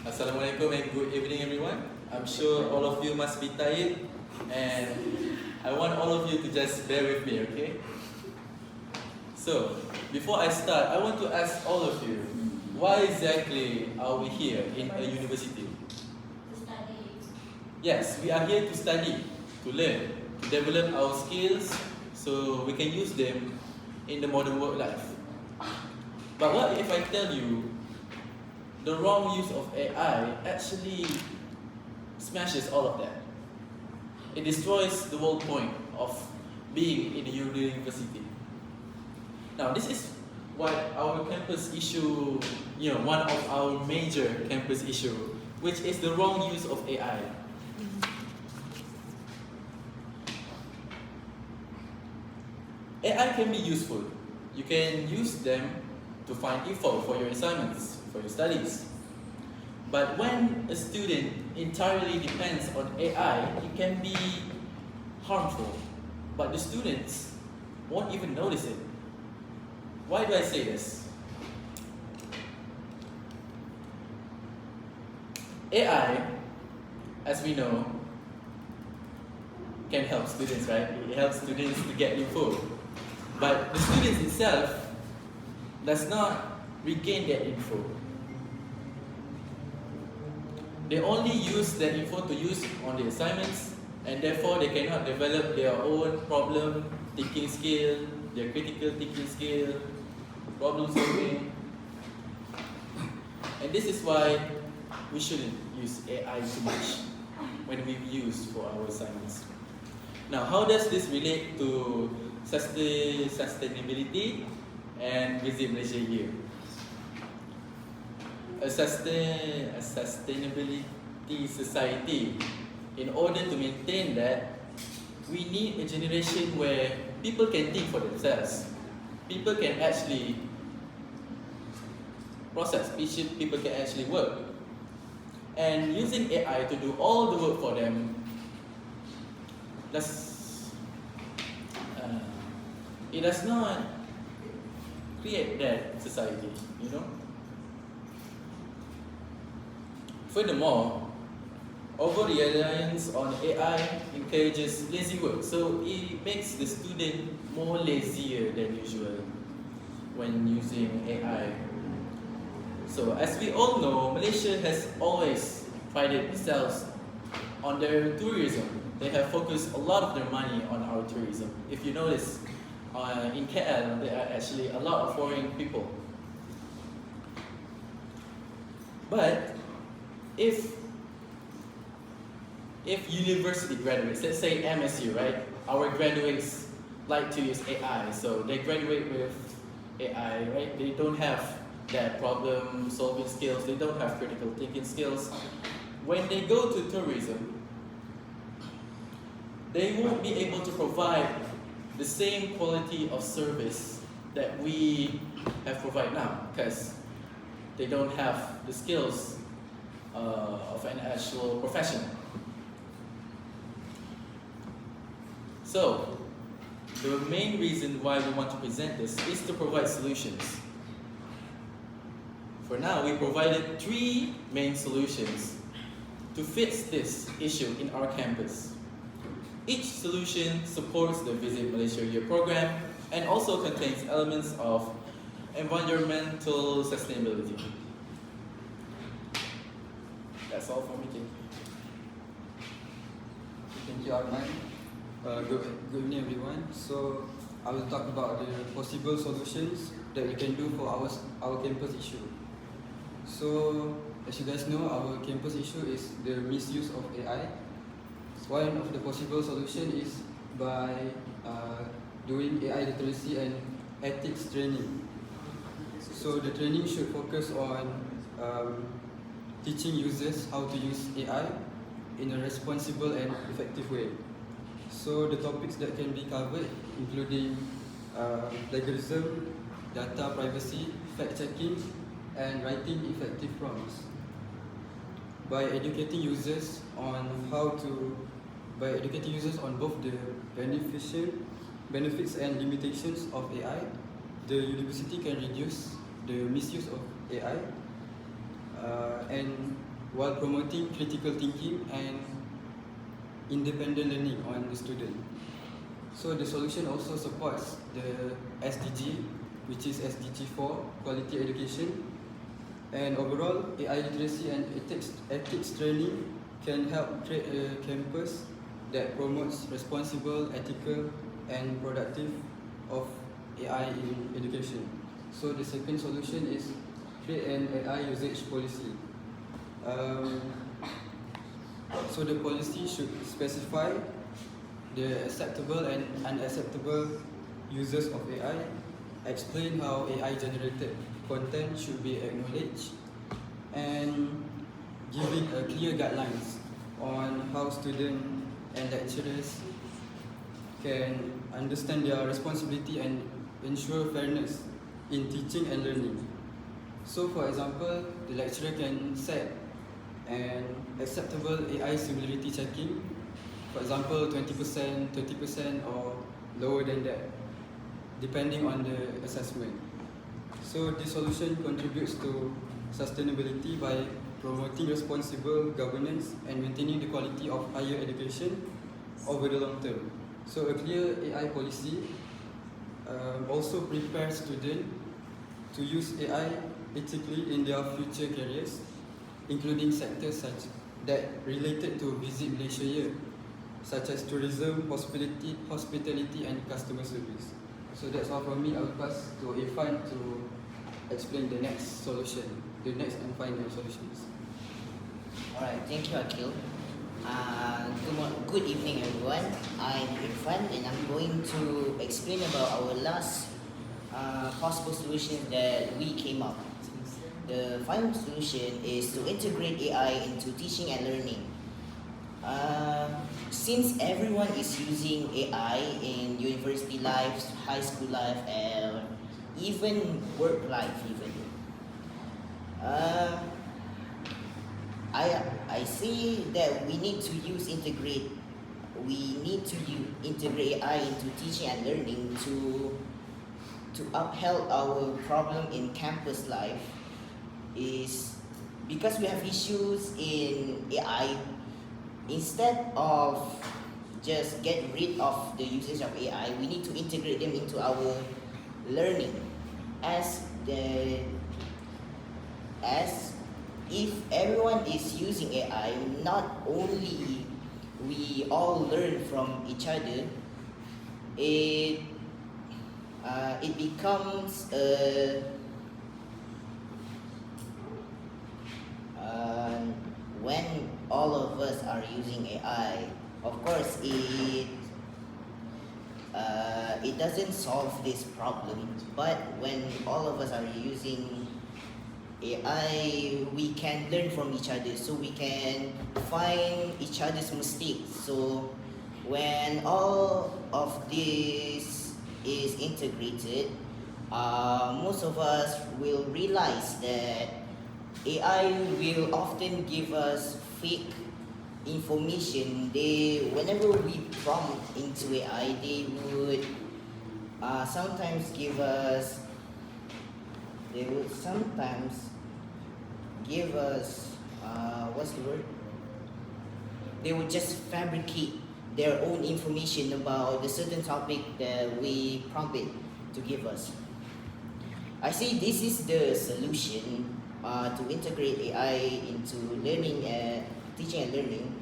Assalamualaikum and good evening everyone. I'm sure all of you must be tired and I want all of you to just bear with me, okay? So, before I start, I want to ask all of you, why exactly are we here in a university? To study. Yes, we are here to study, to learn, to develop our skills so we can use them in the modern work life. But what if I tell you the wrong use of AI actually smashes all of that? It destroys the whole point of being in the university. Now, this is what our campus issue, one of our major campus issue, which is the wrong use of AI. AI can be useful. You can use them to find info for your assignments, for your studies. But when a student entirely depends on AI, it can be harmful. But the students won't even notice it. Why do I say this? AI, as we know, can help students, right? It helps students to get info. But the students itself does not regain that info. They only use that info to use on the assignments, and therefore they cannot develop their own problem thinking skill, their critical thinking skill, problem solving. And this is why we shouldn't use AI too much when we use for our assignments. Now, how does this relate to sustainability and Visit Malaysia Year? A sustainability society, in order to maintain that, we need a generation where people can think for themselves. People can actually process, people can actually work. And using AI to do all the work for them, it does not create that society, Furthermore, over-reliance on AI encourages lazy work, so it makes the student more lazier than usual when using AI. So, as we all know, Malaysia has always prided itself on their tourism. They have focused a lot of their money on our tourism. If you notice, in KL, there are actually a lot of foreign people. But if university graduates, let's say MSU, right? Our graduates like to use AI, so they graduate with AI, right? They don't have that problem solving skills, they don't have critical thinking skills. When they go to tourism, they won't be able to provide the same quality of service that we have provided now, because they don't have the skills of an actual profession. So, the main reason why we want to present this is to provide solutions. For now, we provided 3 main solutions to fix this issue in our campus. Each solution supports the Visit Malaysia Year program and also contains elements of environmental sustainability. That's all from me. Thank you, Arman. Good evening, everyone. So, I will talk about the possible solutions that we can do for our campus issue. So, as you guys know, our campus issue is the misuse of AI. One of the possible solutions is by doing AI literacy and ethics training. So, the training should focus on teaching users how to use AI in a responsible and effective way. So the topics that can be covered including plagiarism, data privacy, fact-checking, and writing effective prompts. By educating users on both the benefits and limitations of AI, the university can reduce the misuse of AI and while promoting critical thinking and independent learning on the student. So the solution also supports the SDG, which is SDG 4, quality education. And overall, AI literacy and ethics training can help create a campus that promotes responsible, ethical, and productive of AI in education. So the second solution is create an AI usage policy. So the policy should specify the acceptable and unacceptable uses of AI, explain how AI generated content should be acknowledged, and giving a clear guidelines on how students and lecturers can understand their responsibility and ensure fairness in teaching and learning. So for example, the lecturer can set an acceptable AI similarity checking, for example 20%, 30% or lower than that, depending on the assessment. So this solution contributes to sustainability by promoting responsible governance and maintaining the quality of higher education over the long term. So a clear AI policy also prepares students to use AI ethically in their future careers, including sectors such that related to Visit Malaysia Year, such as tourism, hospitality and customer service. So that's all from me. I will pass to Irfan to explain the next solution, the next and final solutions. Alright, thank you, Akil. Good evening, everyone. I'm Irfan, and I'm going to explain about our last possible solution that we came up. The final solution is to integrate AI into teaching and learning. Since everyone is using AI in university life, high school life, and even work life, I see that we need to integrate AI into teaching and learning to uphold our problem in campus life. Is because we have issues in AI. Instead of just get rid of the usage of AI, we need to integrate them into our learning as if everyone is using AI, not only we all learn from each other, it becomes when all of us are using AI, of course it doesn't solve this problem, but when all of us are using AI, we can learn from each other, so we can find each other's mistakes. So when all of this is integrated, most of us will realize that AI will often give us fake information. Whenever we prompt into AI, they would sometimes give us. They would sometimes give us what's the word? They would just fabricate their own information about the certain topic that we prompted to give us. I see this is the solution to integrate AI into learning and teaching and learning.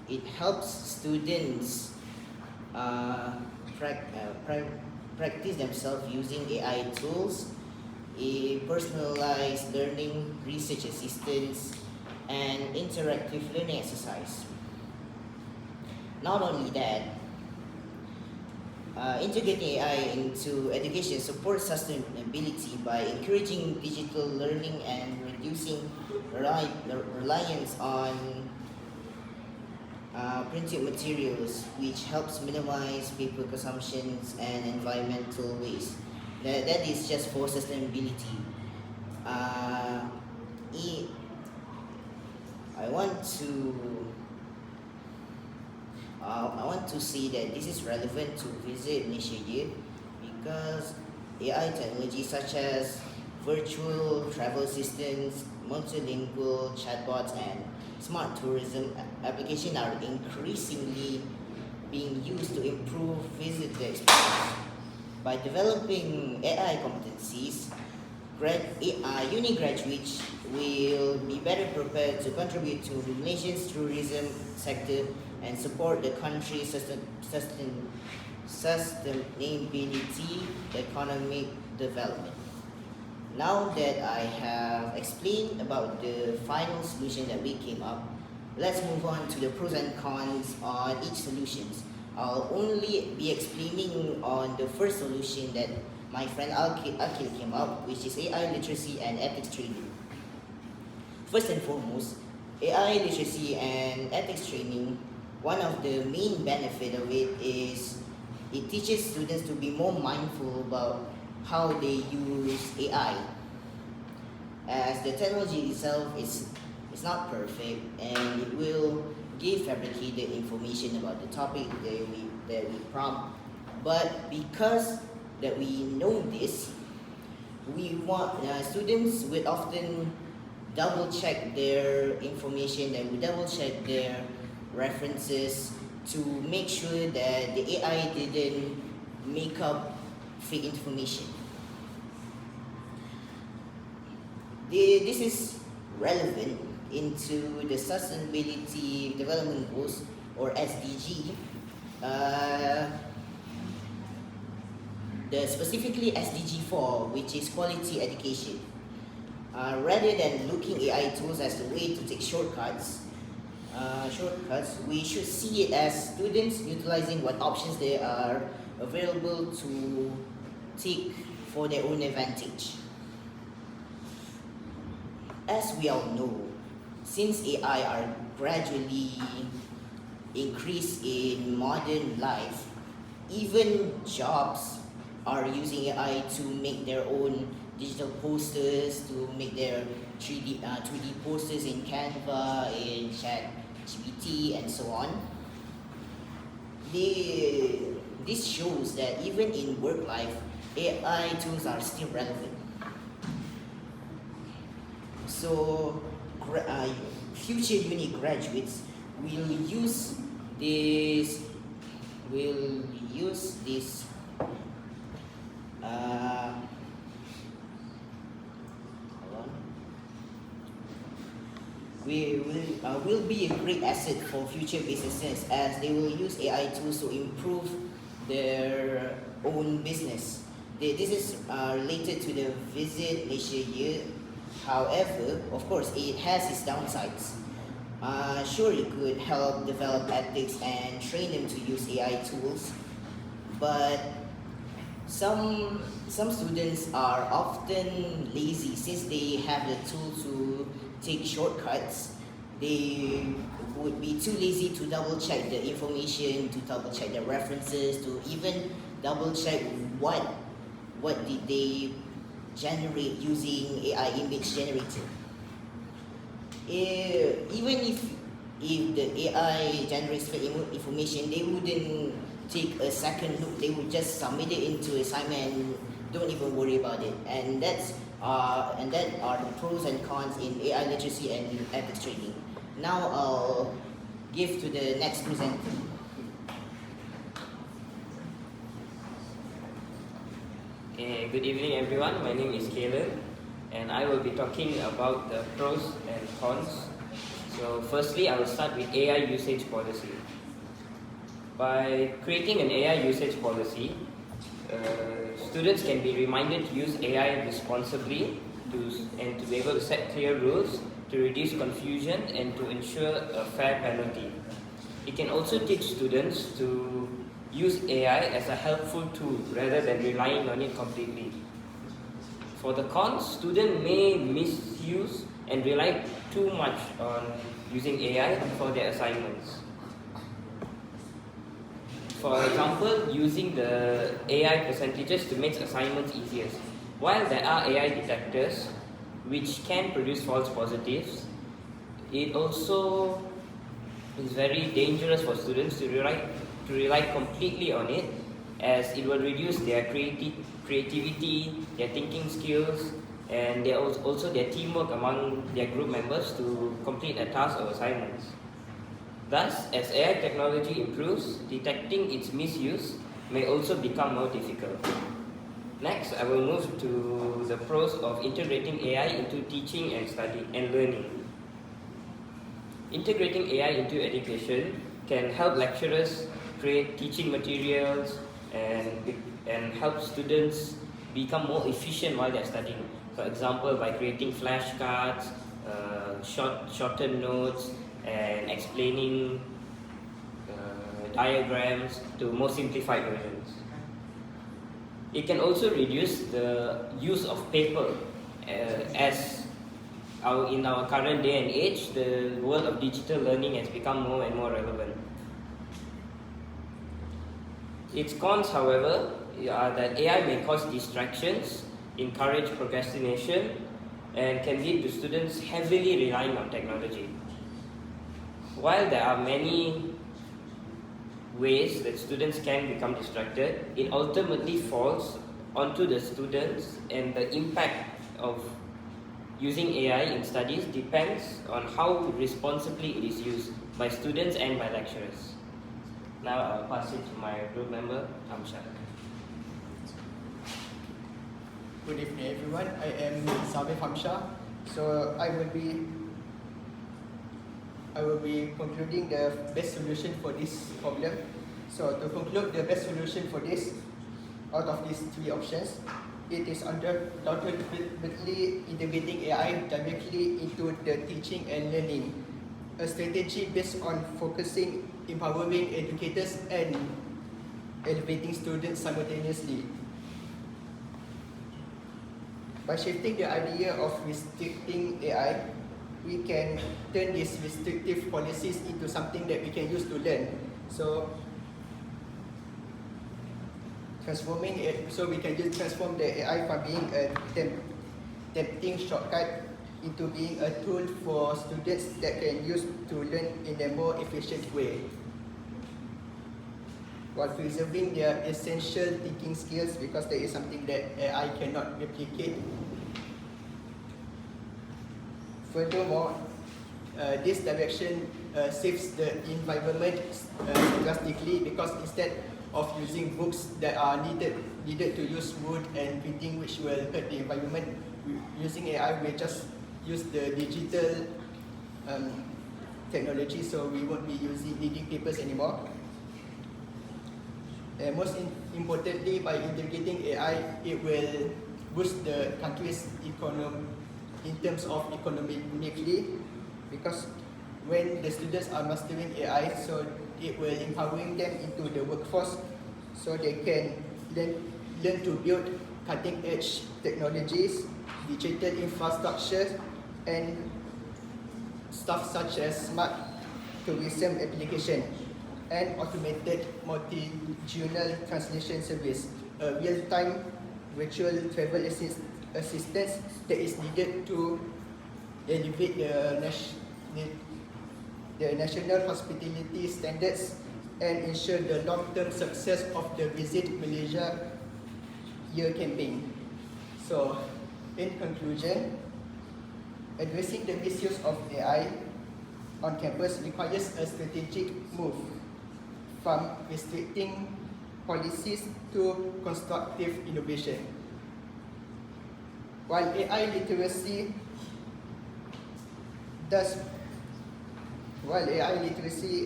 It helps students practice themselves using AI tools, a personalized learning, research assistance, and interactive learning exercise. Not only that, integrating AI into education supports sustainability by encouraging digital learning and reducing reliance on printed materials, which helps minimize paper consumptions and environmental waste. That is just for sustainability. I want to say that this is relevant to Visit Malaysia Year because AI technology such as virtual travel assistants, multilingual chatbots, and smart tourism applications are increasingly being used to improve visitor experience. By developing AI competencies, uni graduates will be better prepared to contribute to Malaysia's tourism sector and support the country's sustainability economic development. Now that I have explained about the final solution that we came up, let's move on to the pros and cons on each solution. I'll only be explaining on the first solution that my friend Akil came up, which is AI literacy and ethics training. First and foremost, AI literacy and ethics training, one of the main benefits of it is it teaches students to be more mindful about how they use AI. As the technology itself is not perfect and it will give fabricated information about the topic that we prompt. But because that we know this, we want students would often double check their information, they would double check their references to make sure that the AI didn't make up fake information. This is relevant into the Sustainability Development Goals, or SDG, specifically SDG 4, which is quality education. Rather than looking AI tools as the way to take shortcuts, we should see it as students utilizing what options they are available to take for their own advantage. As we all know, since AI are gradually increased in modern life, even jobs are using AI to make their own digital posters, to make their 3D posters in Canva, in ChatGPT, and so on. This shows that even in work life, AI tools are still relevant. So, future uni graduates will use this. Will be a great asset for future businesses as they will use AI tools to improve their own business. This is related to the Visit Malaysia year. However, of course, it has its downsides. Sure, it could help develop ethics and train them to use AI tools, but some students are often lazy since they have the tool to take shortcuts. They would be too lazy to double check the information, to double check the references, to even double check what did they generate using AI image generator. Even if the AI generates fake information, they wouldn't take a second look. They would just submit it into assignment and don't even worry about it. And that are the pros and cons in AI literacy and ethics training. Now I'll give to the next presenter. Good evening everyone, my name is Caleb and I will be talking about the pros and cons. So firstly, I will start with AI usage policy. By creating an AI usage policy, students can be reminded to use AI responsibly and to be able to set clear rules to reduce confusion and to ensure a fair penalty. It can also teach students to use AI as a helpful tool rather than relying on it completely. For the cons, students may misuse and rely too much on using AI for their assignments. For example, using the AI percentages to make assignments easier. While there are AI detectors which can produce false positives, it also is very dangerous for students to rely completely on it, as it will reduce their creativity, their thinking skills, and there was also their teamwork among their group members to complete a task or assignments. Thus, as AI technology improves, detecting its misuse may also become more difficult. Next, I will move to the pros of integrating AI into teaching and study and learning. Integrating AI into education can help lecturers create teaching materials and help students become more efficient while they're studying. For example, by creating flashcards, shortened notes, and explaining diagrams to more simplified versions. It can also reduce the use of paper as in our current day and age, the world of digital learning has become more and more relevant. Its cons, however, are that AI may cause distractions, encourage procrastination, and can lead to students heavily relying on technology. While there are many ways that students can become distracted, it ultimately falls onto the students, and the impact of using AI in studies depends on how responsibly it is used by students and by lecturers. Now I'll pass it to my group member, Amshad. Good evening, everyone. I am Sabif Hamshah. So I will be concluding the best solution for this problem. So to conclude the best solution for this, out of these three options, it is undoubtedly integrating AI directly into the teaching and learning. A strategy based on focusing, empowering educators and elevating students simultaneously. By shifting the idea of restricting AI, we can turn these restrictive policies into something that we can use to learn. So we can just transform the AI from being a tempting shortcut into being a tool for students that can use to learn in a more efficient way, while preserving their essential thinking skills, because that is something that AI cannot replicate. Furthermore, this direction saves the environment drastically, because instead of using books that are needed to use wood and printing, which will hurt the environment, using AI will just use the digital technology, so we won't be needing papers anymore. And most importantly, by integrating AI, it will boost the country's economy in terms of economically, because when the students are mastering AI, so it will empowering them into the workforce, so they can learn to build cutting-edge technologies, digital infrastructure, and stuff such as smart tourism application and automated multi-regional translation service, a real-time virtual travel assistance that is needed to elevate the national hospitality standards and ensure the long-term success of the Visit Malaysia Year campaign. So, in conclusion, addressing the misuse of AI on campus requires a strategic move from restricting policies to constructive innovation. While AI literacy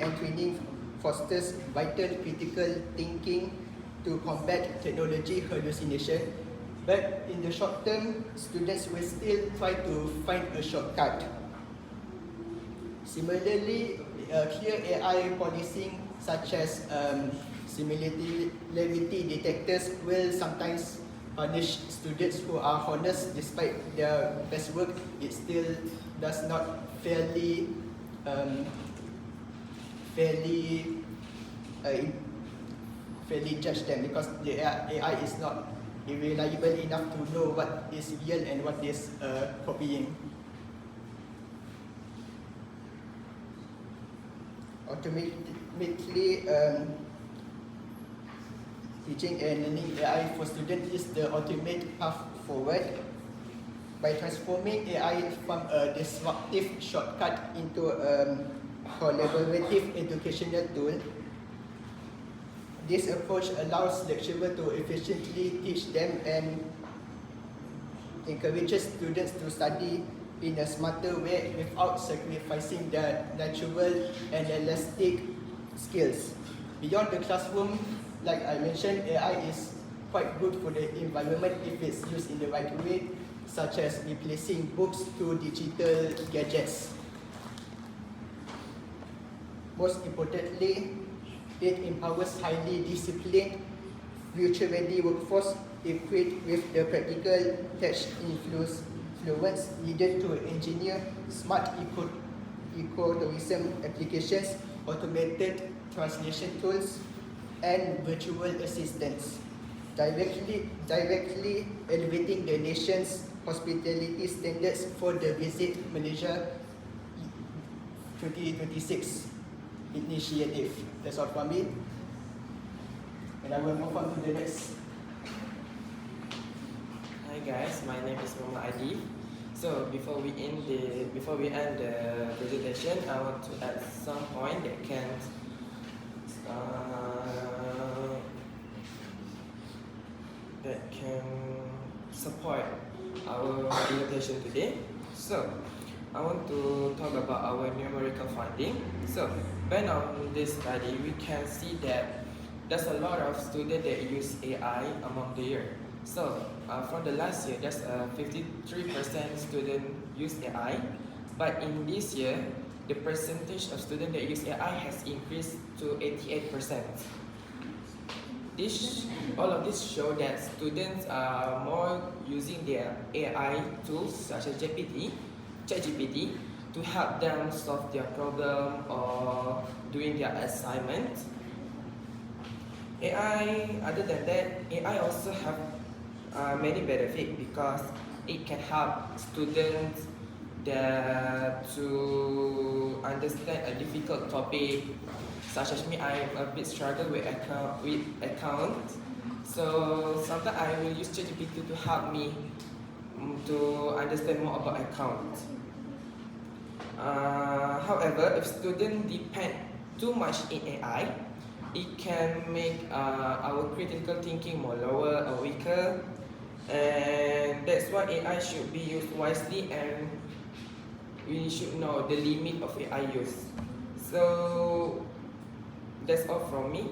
and training fosters vital critical thinking to combat technology hallucination, but in the short term, students will still try to find a shortcut. Similarly, clear AI policing such as similarity detectors will sometimes punish students who are honest despite their best work. It still does not fairly judge them, because the AI is not reliable enough to know what is real and what is copying. Ultimately, teaching and learning AI for students is the ultimate path forward. by transforming AI from a disruptive shortcut into a collaborative educational tool. This approach allows lecturers to efficiently teach them and encourages students to study in a smarter way without sacrificing their natural and elastic skills. Beyond the classroom, like I mentioned, AI is quite good for the environment if it's used in the right way, such as replacing books through digital gadgets. Most importantly, it empowers highly disciplined, future-ready workforce equipped with the practical tech influence needed to engineer smart ecotourism applications, automated translation tools, and virtual assistants, directly elevating the nation's hospitality standards for the Visit Malaysia 2026 initiative. That's all from me. And I will move on to the next. Hi guys, my name is Muhammad Adi. So before we end the presentation, I want to add some point that can support our presentation today. So I want to talk about our numerical finding. So based on this study, we can see that there's a lot of students that use AI among the year. So from the last year, there's 53% student use AI, but in this year, the percentage of students that use AI has increased to 88%. All of this show that students are more using their AI tools such as ChatGPT to help them solve their problem or doing their assignment. Other than that, AI also have many benefits because it can help students to understand a difficult topic. Such as me, I a bit struggle with account. So sometimes I will use ChatGPT to help me to understand more about account. However, if students depend too much in AI, it can make our critical thinking more lower or weaker, and that's why AI should be used wisely, and we should know the limit of AI use. So that's all from me.